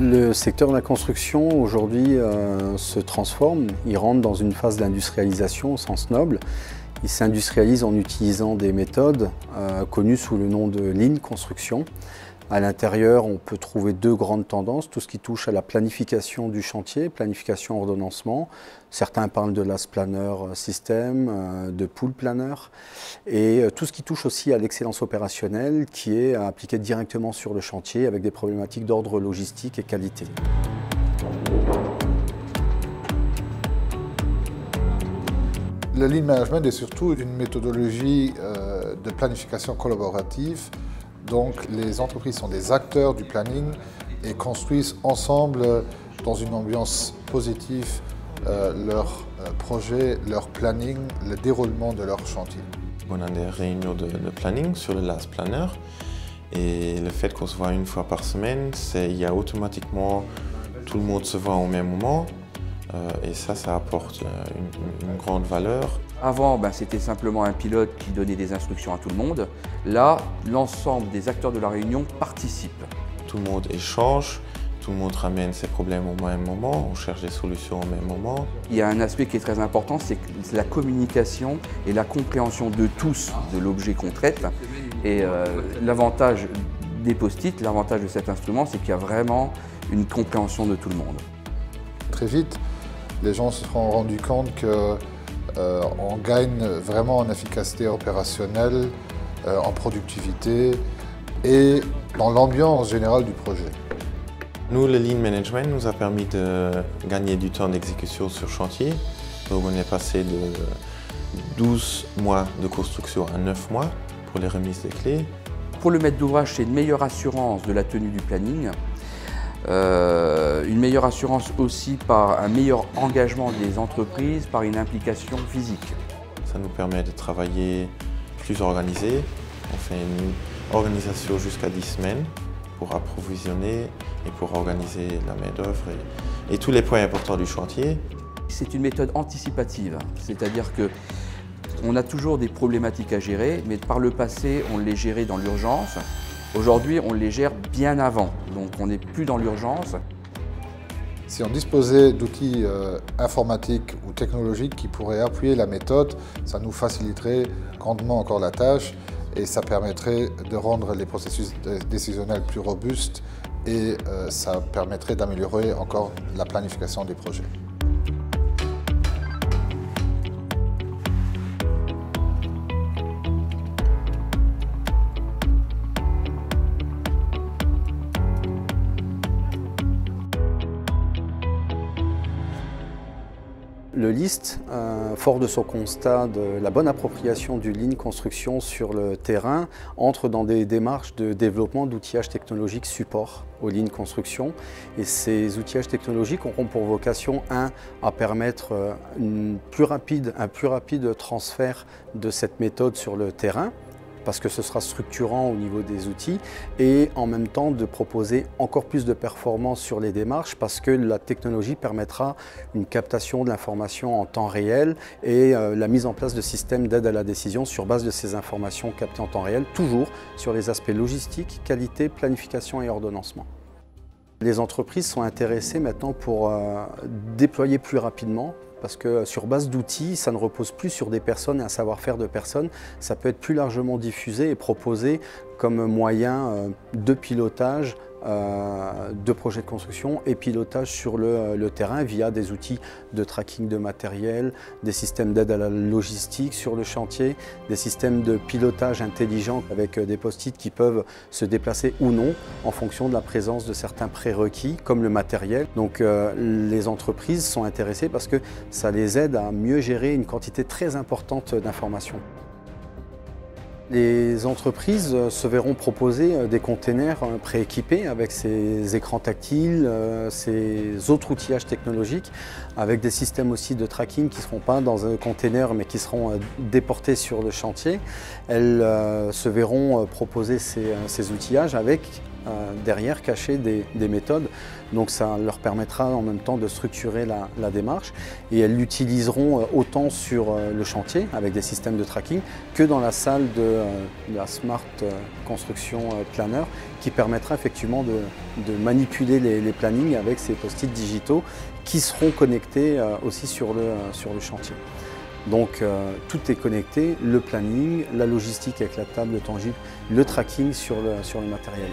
Le secteur de la construction aujourd'hui se transforme, il rentre dans une phase d'industrialisation au sens noble. Il s'industrialise en utilisant des méthodes connues sous le nom de Lean Construction. À l'intérieur, on peut trouver deux grandes tendances, tout ce qui touche à la planification du chantier, planification ordonnancement. Certains parlent de Last Planner System, de Pool Planner, et tout ce qui touche aussi à l'excellence opérationnelle qui est appliquée directement sur le chantier avec des problématiques d'ordre logistique et qualité. Le Lean Management est surtout une méthodologie de planification collaborative. Donc les entreprises sont des acteurs du planning et construisent ensemble, dans une ambiance positive, leur projet, leur planning, le déroulement de leur chantier. On a des réunions de planning sur le Last Planner et le fait qu'on se voit une fois par semaine, il y a automatiquement tout le monde se voit au même moment et ça apporte une grande valeur. Avant, c'était simplement un pilote qui donnait des instructions à tout le monde. Là, l'ensemble des acteurs de la réunion participent. Tout le monde échange, tout le monde ramène ses problèmes au même moment, on cherche des solutions au même moment. Il y a un aspect qui est très important, c'est la communication et la compréhension de tous de l'objet qu'on traite. Et l'avantage des post-it, l'avantage de cet instrument, c'est qu'il y a vraiment une compréhension de tout le monde. Très vite, les gens se sont rendus compte que on gagne vraiment en efficacité opérationnelle, en productivité et dans l'ambiance générale du projet. Nous, le Lean Management nous a permis de gagner du temps d'exécution sur chantier. Donc on est passé de 12 mois de construction à 9 mois pour les remises des clés. Pour le maître d'ouvrage, c'est une meilleure assurance de la tenue du planning. Une meilleure assurance aussi par un meilleur engagement des entreprises, par une implication physique. Ça nous permet de travailler plus organisé. On fait une organisation jusqu'à 10 semaines pour approvisionner et pour organiser la main-d'œuvre et tous les points importants du chantier. C'est une méthode anticipative, c'est-à-dire qu'on a toujours des problématiques à gérer, mais par le passé, on les gérait dans l'urgence. Aujourd'hui, on les gère bien avant, donc on n'est plus dans l'urgence. Si on disposait d'outils informatiques ou technologiques qui pourraient appuyer la méthode, ça nous faciliterait grandement encore la tâche et ça permettrait de rendre les processus décisionnels plus robustes et ça permettrait d'améliorer encore la planification des projets. Le LIST, fort de son constat de la bonne appropriation du Lean Construction sur le terrain, entre dans des démarches de développement d'outillages technologiques support au Lean Construction. Et ces outillages technologiques auront pour vocation, à permettre un plus rapide transfert de cette méthode sur le terrain, parce que ce sera structurant au niveau des outils, et en même temps de proposer encore plus de performance sur les démarches parce que la technologie permettra une captation de l'information en temps réel et la mise en place de systèmes d'aide à la décision sur base de ces informations captées en temps réel, toujours sur les aspects logistiques, qualité, planification et ordonnancement. Les entreprises sont intéressées maintenant pour déployer plus rapidement, parce que sur base d'outils, ça ne repose plus sur des personnes et un savoir-faire de personnes. Ça peut être plus largement diffusé et proposé comme moyen de pilotage de projets de construction et pilotage sur le terrain via des outils de tracking de matériel, des systèmes d'aide à la logistique sur le chantier, des systèmes de pilotage intelligent avec des post-it qui peuvent se déplacer ou non en fonction de la présence de certains prérequis comme le matériel. Donc les entreprises sont intéressées parce que ça les aide à mieux gérer une quantité très importante d'informations. Les entreprises se verront proposer des containers prééquipés avec ces écrans tactiles, ces autres outillages technologiques, avec des systèmes aussi de tracking qui ne seront pas dans un container mais qui seront déportés sur le chantier. Elles se verront proposer ces outillages avec derrière cachées des méthodes. Donc ça leur permettra en même temps de structurer la démarche et elles l'utiliseront autant sur le chantier avec des systèmes de tracking que dans la salle de la Smart Construction Planner qui permettra effectivement de manipuler les plannings avec ces post-it digitaux qui seront connectés aussi sur le chantier. Donc tout est connecté, le planning, la logistique avec la table tangible, le tracking sur le matériel.